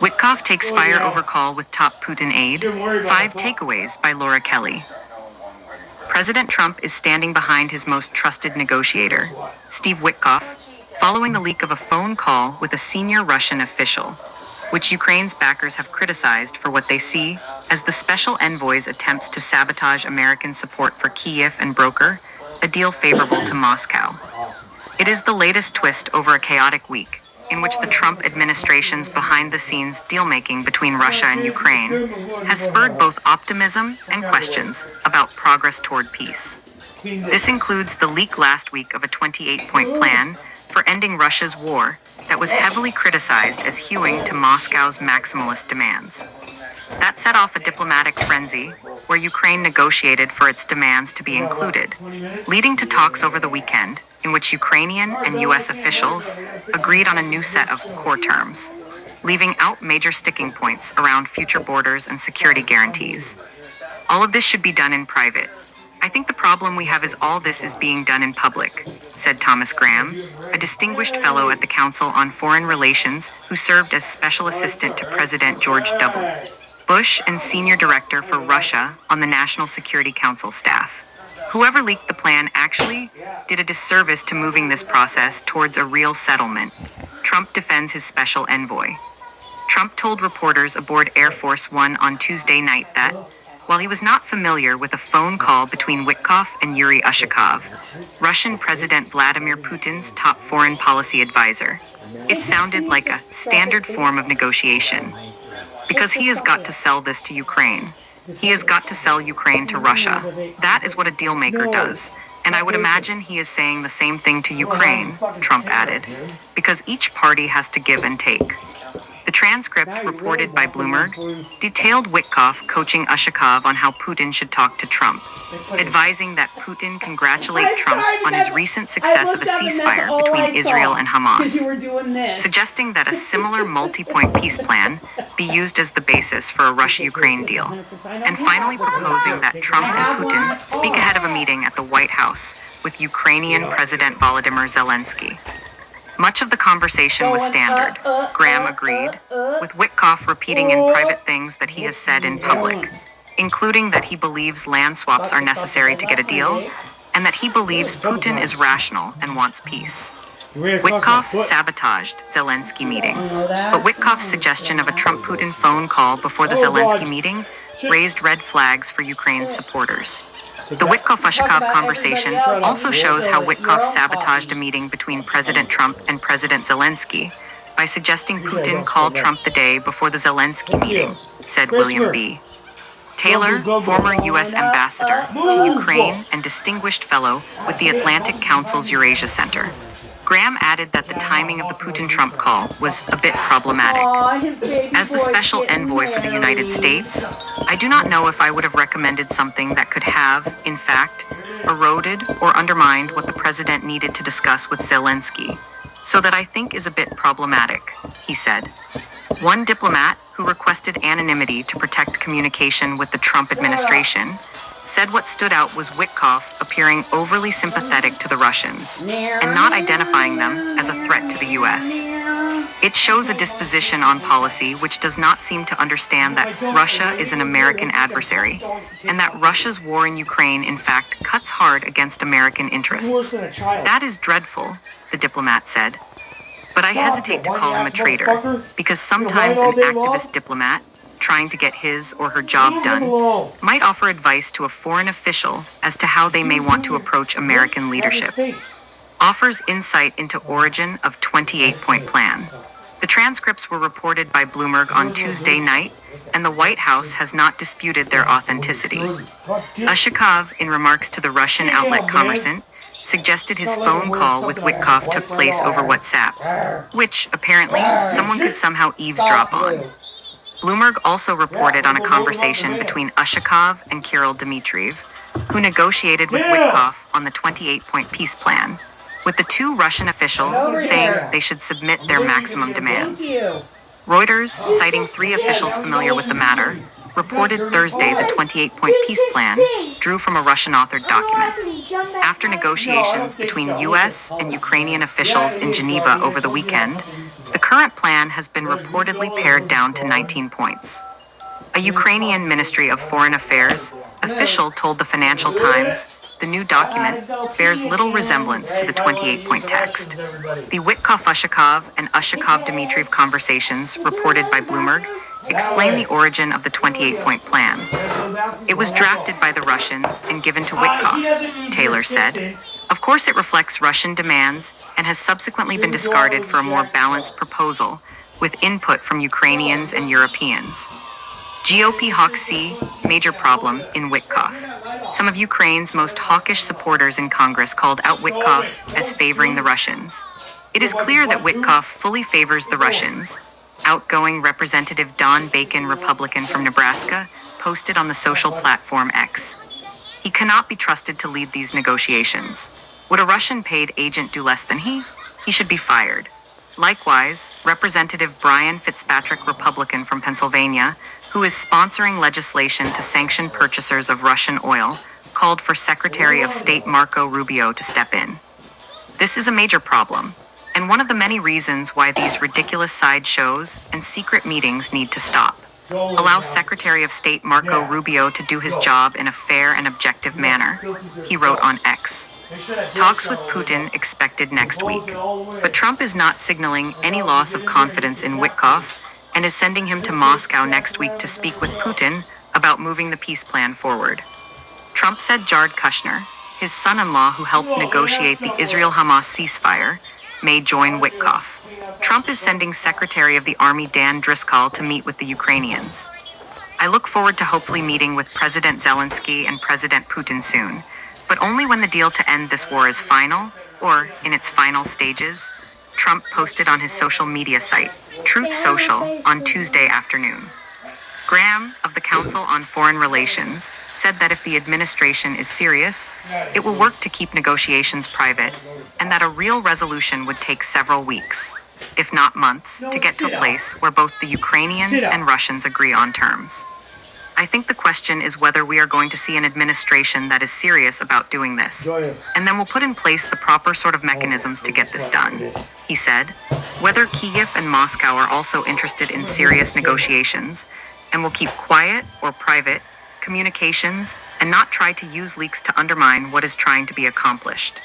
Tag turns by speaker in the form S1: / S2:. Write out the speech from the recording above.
S1: Witkoff takes fire over call with top Putin aide. 5 takeaways by Laura Kelly. President Trump is standing behind his most trusted negotiator, Steve Witkoff, following the leak of a phone call with a senior Russian official, which Ukraine's backers have criticized for what they see as the special envoy's attempts to sabotage American support for Kyiv and broker a deal favorable to Moscow. It is the latest twist over a chaotic week, in which the Trump administration's behind-the-scenes deal-making between Russia and Ukraine has spurred both optimism and questions about progress toward peace. This includes the leak last week of a 28-point plan for ending Russia's war that was heavily criticized as hewing to Moscow's maximalist demands. That set off a diplomatic frenzy where Ukraine negotiated for its demands to be included, leading to talks over the weekend in which Ukrainian and U.S. officials agreed on a new set of core terms, leaving out major sticking points around future borders and security guarantees. All of this should be done in private. I think the problem we have is all this is being done in public, said Thomas Graham, a distinguished fellow at the Council on Foreign Relations who served as special assistant to President George W. Bush and senior director for Russia on the National Security Council staff. Whoever leaked the plan actually did a disservice to moving this process towards a real settlement. Trump defends his special envoy. Trump told reporters aboard Air Force One on Tuesday night that, while he was not familiar with a phone call between Witkoff and Yuri Ushakov, Russian President Vladimir Putin's top foreign policy advisor, it sounded like a standard form of negotiation. Because he has got to sell this to Ukraine. He has got to sell Ukraine to Russia. That is what a deal maker does. And I would imagine he is saying the same thing to Ukraine, Trump added, because each party has to give and take. The transcript reported by Bloomberg detailed Witkoff coaching Ushakov on how Putin should talk to Trump, advising that Putin congratulate Trump on his recent success of a ceasefire between Israel and Hamas, suggesting that a similar multi-point peace plan be used as the basis for a Russia-Ukraine deal, and finally proposing that Trump and Putin speak ahead of a meeting at the White House with Ukrainian President Volodymyr Zelensky. Much of the conversation was standard, Graham agreed, with Witkoff repeating in private things that he has said in public, including that he believes land swaps are necessary to get a deal, and that he believes Putin is rational and wants peace. Witkoff sabotaged Zelensky meeting, but Witkoff's suggestion of a Trump-Putin phone call before the Zelensky meeting raised red flags for Ukraine's supporters. The Witkoff-Ushakov conversation also shows how Witkoff sabotaged a meeting between President Trump and President Zelensky by suggesting Putin call Trump the day before the Zelensky meeting, said William B. Taylor, former U.S. ambassador to Ukraine and distinguished fellow with the Atlantic Council's Eurasia Center. Graham added that the timing of the Putin-Trump call was a bit problematic. As the special envoy for the United States, I do not know if I would have recommended something that could have, in fact, eroded or undermined what the president needed to discuss with Zelensky, so that I think is a bit problematic, he said. One diplomat who requested anonymity to protect communication with the Trump administration said what stood out was Witkoff appearing overly sympathetic to the Russians and not identifying them as a threat to the U.S. It shows a disposition on policy which does not seem to understand that Russia is an American adversary and that Russia's war in Ukraine in fact cuts hard against American interests. That is dreadful, the diplomat said. But I hesitate to call him a traitor because sometimes an activist diplomat trying to get his or her job done might offer advice to a foreign official as to how they may want to approach American leadership. Offers insight into origin of 28-point plan. The transcripts were reported by Bloomberg on Tuesday night, and the White House has not disputed their authenticity. Ushakov, in remarks to the Russian outlet Kommersant, suggested his phone call with Witkoff took place over WhatsApp, which, apparently, someone could somehow eavesdrop on. Bloomberg also reported on a conversation between Ushakov and Kirill Dmitriev, who negotiated with Witkoff on the 28-point peace plan, with the two Russian officials saying they should submit their maximum demands. Reuters, citing 3 officials familiar with the matter, reported Thursday the 28-point peace plan drew from a Russian-authored document. After negotiations between U.S. and Ukrainian officials in Geneva over the weekend, the current plan has been reportedly pared down to 19 points. A Ukrainian Ministry of Foreign Affairs official told the Financial Times the new document bears little resemblance to the 28-point text. The Witkoff-Ushakov and Ushakov-Dmitriev conversations, reported by Bloomberg, explain the origin of the 28-point plan. It was drafted by the Russians and given to Witkoff, Taylor said. Of course, it reflects Russian demands and has subsequently been discarded for a more balanced proposal with input from Ukrainians and Europeans. GOP hawks see major problem in Witkoff. Some of Ukraine's most hawkish supporters in Congress called out Witkoff as favoring the Russians. It is clear that Witkoff fully favors the Russians. Outgoing Representative Don Bacon, Republican from Nebraska, posted on the social platform X. He cannot be trusted to lead these negotiations. Would a Russian paid agent do less than he? He should be fired. Likewise, Representative Brian Fitzpatrick, Republican from Pennsylvania, who is sponsoring legislation to sanction purchasers of Russian oil, called for Secretary of State Marco Rubio to step in. This is a major problem, and one of the many reasons why these ridiculous sideshows and secret meetings need to stop. Allow Secretary of State Marco Rubio to do his job in a fair and objective manner, he wrote on X. Talks with Putin expected next week. But Trump is not signaling any loss of confidence in Witkoff and is sending him to Moscow next week to speak with Putin about moving the peace plan forward. Trump said Jared Kushner, his son-in-law who helped negotiate the Israel-Hamas ceasefire, may join Witkoff. Trump is sending Secretary of the Army Dan Driscoll to meet with the Ukrainians. I look forward to hopefully meeting with President Zelensky and President Putin soon, but only when the deal to end this war is final, or in its final stages, Trump posted on his social media site, Truth Social, on Tuesday afternoon. Graham, of the Council on Foreign Relations, said that if the administration is serious, it will work to keep negotiations private, and that a real resolution would take several weeks, if not months, to get to a place where both the Ukrainians and Russians agree on terms. I think the question is whether we are going to see an administration that is serious about doing this, and then we'll put in place the proper sort of mechanisms to get this done, he said. Whether Kyiv and Moscow are also interested in serious negotiations, and will keep quiet or private communications and not try to use leaks to undermine what is trying to be accomplished.